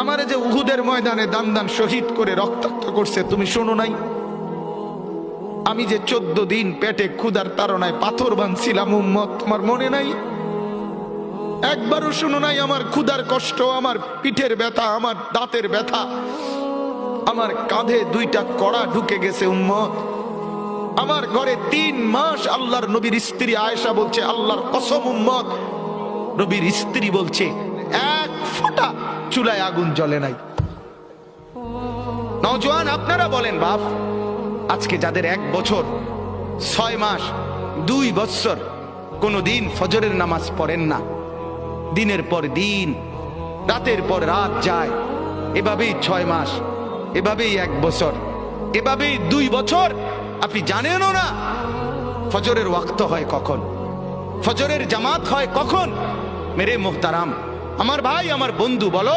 আমারে যে উহুদের ময়দানে দান দান শহীদ করে রক্তাক্ত করছে তুমি শোনো নাই? আমি যে 14 দিন পেটে ক্ষুধার তাড়নায় পাথর বাঁধছিলাম উম্মত, তোমার মনে নাই? একবারও শুনো নাই আমার ক্ষুধার কষ্ট, আমার পিঠের ব্যথা, আমার দাঁতের ব্যথা, আমার কাঁধে 2টা কড়া ঢুকে গেছে উম্মত। আমার ঘরে 3 মাস আল্লাহর নবীর স্ত্রী আয়েশা বলছে, আল্লাহর কসম উম্মত, নবীর স্ত্রী বলছে এক ফোঁটা চুলায় আগুন জ্বলে নাই। নওজোয়ান আপনারা বলেন বাপ, আজকে যাদের 1 বছর 6 মাস 2 বছর কোনদিন ফজরের নামাজ পড়েন না, দিনের পর দিন রাতের পর রাত যায়, এভাবেই 6 মাস, এভাবেই 1 বছর, এভাবেই 2 বছর, আপনি জানেনও না ফজরের ওয়াক্ত হয় কখন, ফজরের জামাত হয় কখন। মেরে মুহতারাম, আমার ভাই, আমার বন্ধু, বলো